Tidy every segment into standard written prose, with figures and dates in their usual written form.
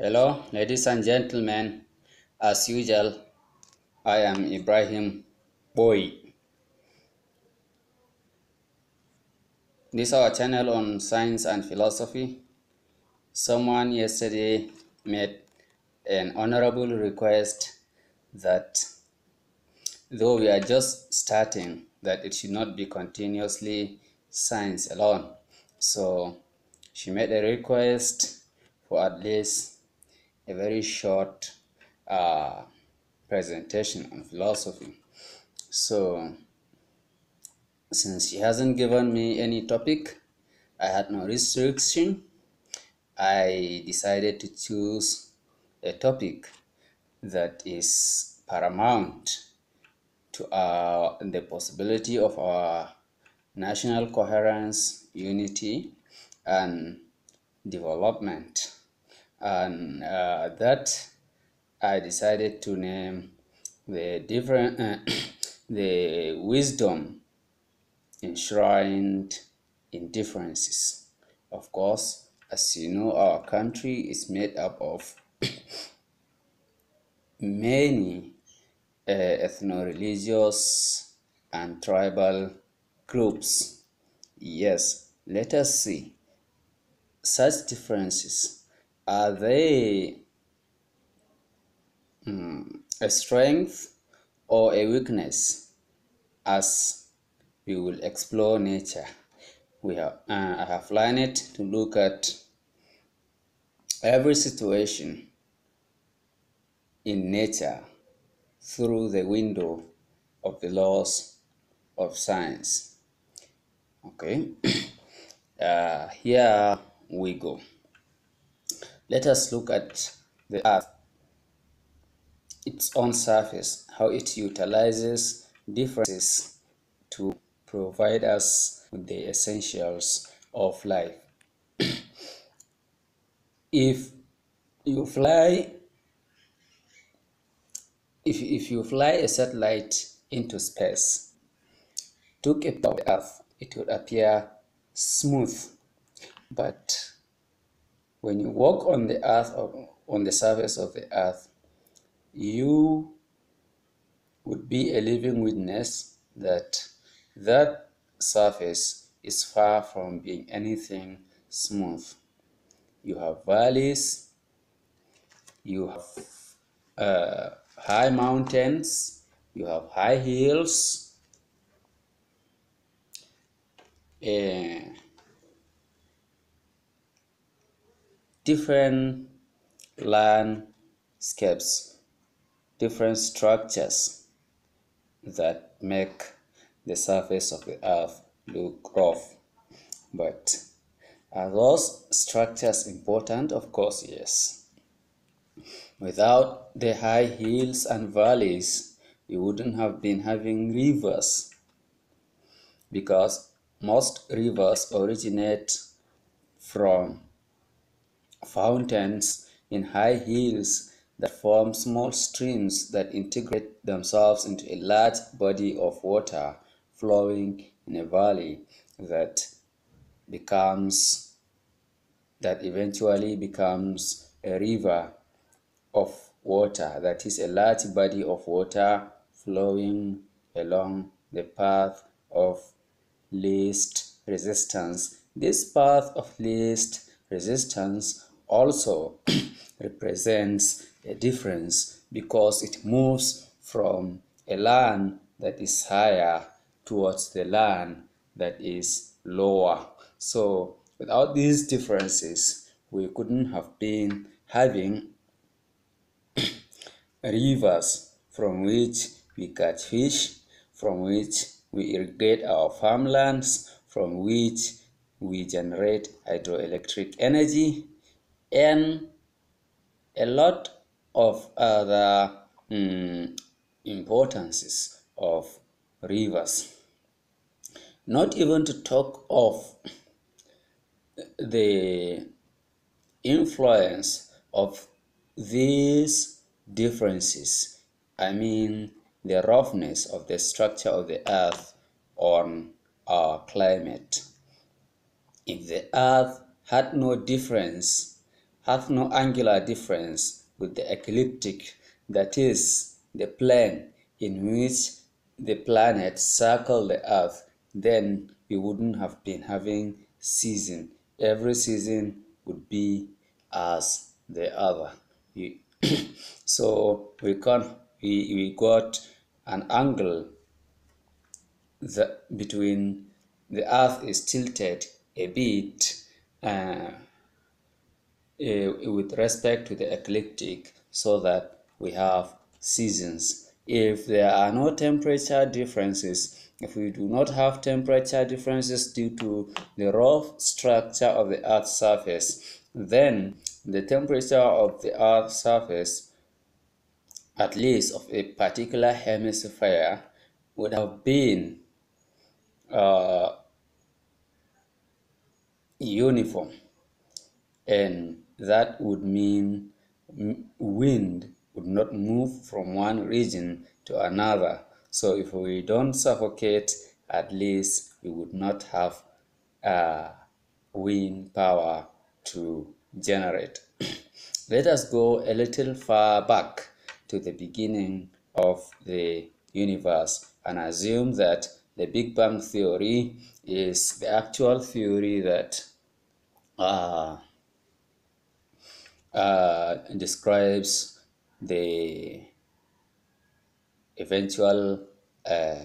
Hello, ladies and gentlemen. As usual, I am Ibrahim Boy. This is our channel on science and philosophy. Someone yesterday made an honorable request that though we are just starting, that it should not be continuously science alone. So she made a request for at least a very short uh, presentation on philosophy. So, since she hasn't given me any topic, I had no restriction. I decided to choose a topic that is paramount to the possibility of our national coherence, unity, and development. And that I decided to name the different the wisdom enshrined in differences. Of course, as you know, our country is made up of many ethno-religious and tribal groups. Yes, let us see. Such differences, are they a strength or a weakness? As we will explore nature, I have learned to look at every situation in nature through the window of the laws of science. Okay, here we go. Let us look at the earth, its own surface, how it utilizes differences to provide us with the essentials of life. If you fly if you fly a satellite into space, took it of the earth, it would appear smooth. But when you walk on the earth, or on the surface of the earth, you would be a living witness that that surface is far from being anything smooth. You have valleys, you have high mountains, you have high hills, different landscapes, different structures that make the surface of the earth look rough. But are those structures important? Of course, yes. Without the high hills and valleys, we wouldn't have been having rivers, because most rivers originate from fountains in high hills that form small streams that integrate themselves into a large body of water flowing in a valley that becomes that eventually becomes a river of water, that is a large body of water flowing along the path of least resistance. This path of least resistance also represents a difference, because it moves from a land that is higher towards the land that is lower. So without these differences, we couldn't have been having rivers from which we catch fish, from which we irrigate our farmlands, from which we generate hydroelectric energy, and a lot of other importances of rivers. Not even to talk of the influence of these differences, I mean the roughness of the structure of the earth on our climate. If the earth had no difference, hath no angular difference with the ecliptic, that is, the plane in which the planets circle the Earth, then we wouldn't have been having season. Every season would be as the other. So we got an angle between the Earth is tilted a bit uh, with respect to the ecliptic, so that we have seasons. If there are no temperature differences, if we do not have temperature differences due to the rough structure of the Earth's surface, then the temperature of the Earth's surface, at least of a particular hemisphere, would have been uh, uniform, and that would mean wind would not move from one region to another. So if we don't suffocate, at least we would not have uh, wind power to generate. Let us go a little far back to the beginning of the universe and assume that the Big Bang theory is the actual theory that uh, describes the eventual uh,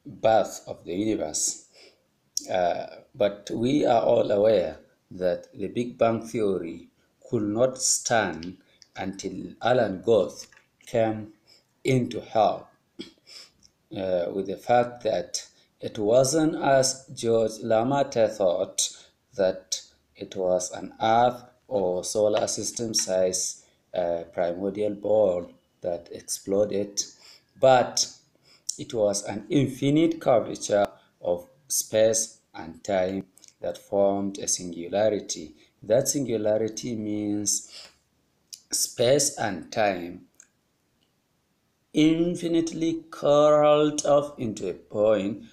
birth of the universe. But we are all aware that the Big Bang theory could not stand until Alan Guth came into help with the fact that it wasn't as George Lamate thought, that it was an Earth or solar system size primordial ball that exploded, but it was an infinite curvature of space and time that formed a singularity. That singularity means space and time infinitely curled up into a point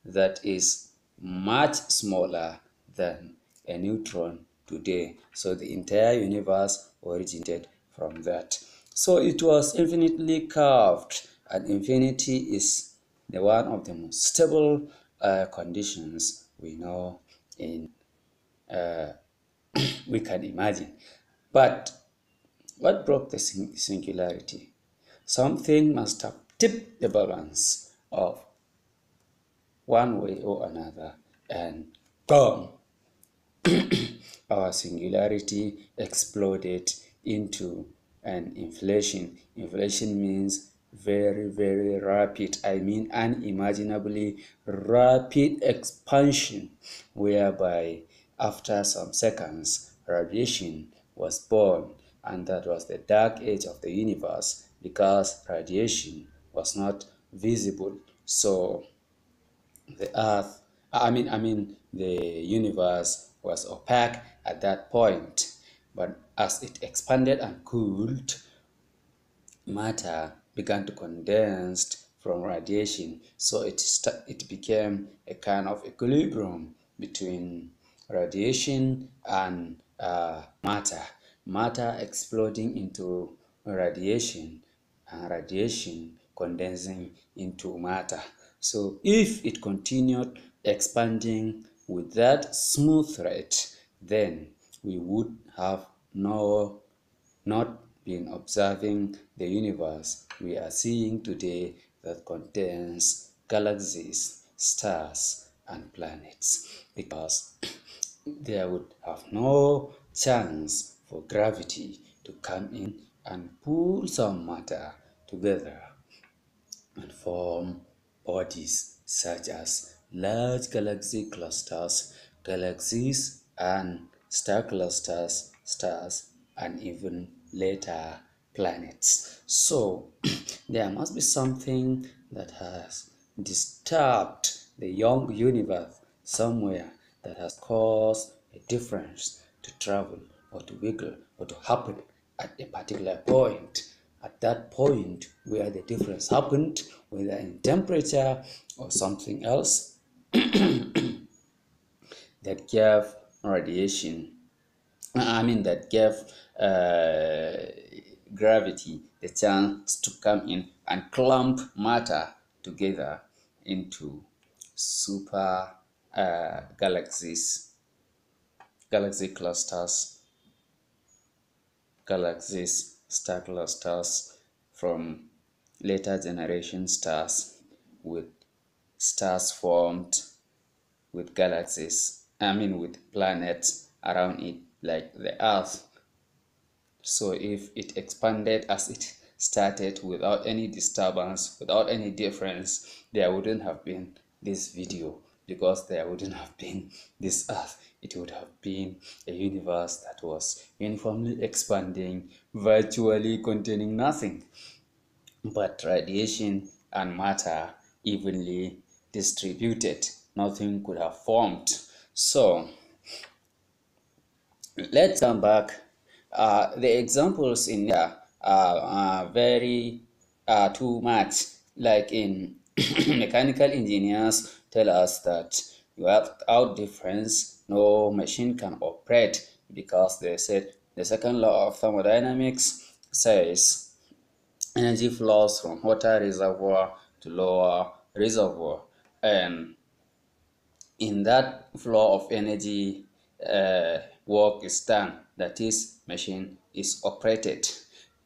that is much smaller than a neutron today. So the entire universe originated from that. So it was infinitely curved, and infinity is the one of the most stable conditions we know in we can imagine. But what broke the singularity? Something must have tipped the balance of one way or another, and boom, our singularity exploded into an inflation. Inflation means very, very rapid, I mean unimaginably rapid expansion, whereby after some seconds, radiation was born, and that was the dark age of the universe because radiation was not visible. So the earth the universe was opaque at that point, but as it expanded and cooled, matter began to condense from radiation, so it became a kind of equilibrium between radiation and matter exploding into radiation, and radiation condensing into matter. So if it continued expanding with that smooth rate, then we would have not been observing the universe we are seeing today, that contains galaxies, stars, and planets, because there would have no chance for gravity to come in and pull some matter together and form bodies such as large galaxy clusters, galaxies and star clusters, stars, and even later planets. So there must be something that has disturbed the young universe somewhere, that has caused a difference to travel or to wiggle or to happen at a particular point. At that point where the difference happened, whether in temperature or something else, that gave radiation that gave uh, gravity the chance to come in and clump matter together into super galaxy clusters, galaxies, star clusters from later generation stars, with stars formed with galaxies, with planets around it like the Earth. So if it expanded as it started without any disturbance, without any difference, there wouldn't have been this video, because there wouldn't have been this Earth. It would have been a universe that was uniformly expanding, virtually containing nothing but radiation and matter evenly distributed. Nothing could have formed. So let's come back. The examples in there are very too much. Like in mechanical engineers tell us that without difference, no machine can operate, because they said the second law of thermodynamics says energy flows from hotter reservoir to lower reservoir, and in that flow of energy, work is done, that is, machine is operated.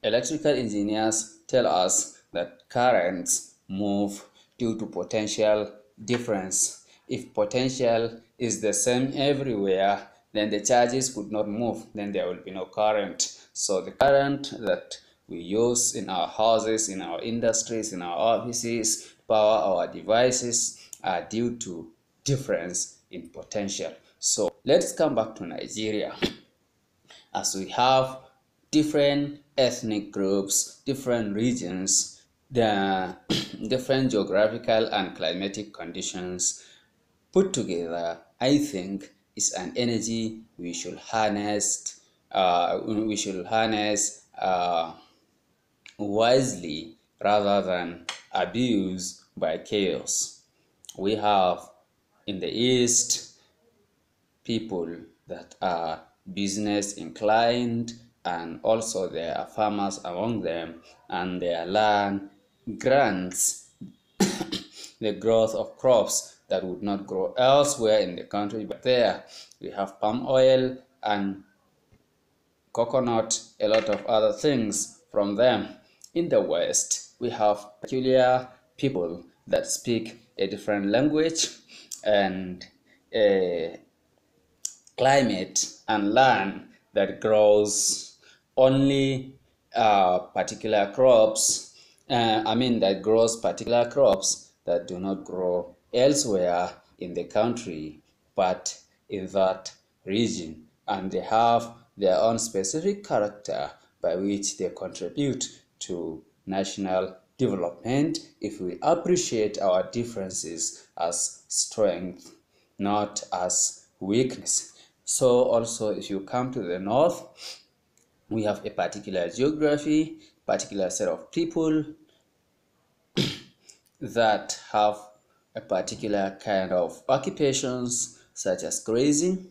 Electrical engineers tell us that currents move due to potential difference. If potential is the same everywhere, then the charges would not move, then there will be no current. So the current that we use in our houses, in our industries, in our offices, to power our devices, are due to difference in potential. So let's come back to Nigeria. As we have different ethnic groups, different regions, the different geographical and climatic conditions put together, I think, is an energy we should harness. Wisely rather than abuse by chaos. We have in the East people that are business inclined, and also there are farmers among them, and their land grants the growth of crops that would not grow elsewhere in the country. But there we have palm oil and coconut, a lot of other things from them. In the West, we have peculiar people that speak a different language, and a climate and land that grows only particular crops. That grows particular crops that do not grow elsewhere in the country, but in that region, and they have their own specific character by which they contribute to national development if we appreciate our differences as strength, not as weakness. So also, if you come to the north, we have a particular geography, particular set of people that have a particular kind of occupations, such as grazing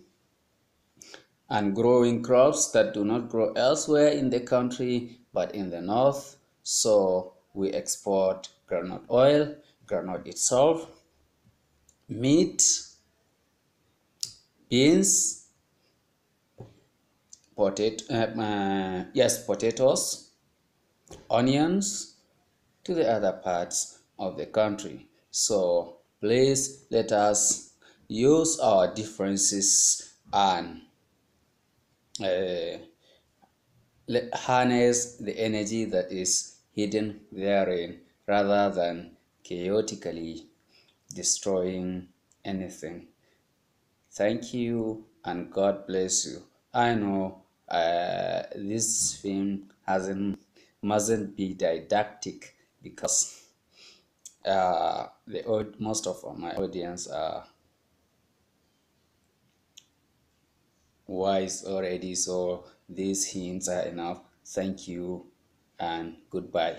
and growing crops that do not grow elsewhere in the country but in the north. So we export groundnut oil, groundnut itself, meat, beans, potatoes, onions, to the other parts of the country. So please let us use our differences and uh, harness the energy that is hidden therein, rather than chaotically destroying anything. Thank you and God bless you. I know this film hasn't mustn't be didactic, because most of my audience are wise already, so these hints are enough. Thank you and goodbye.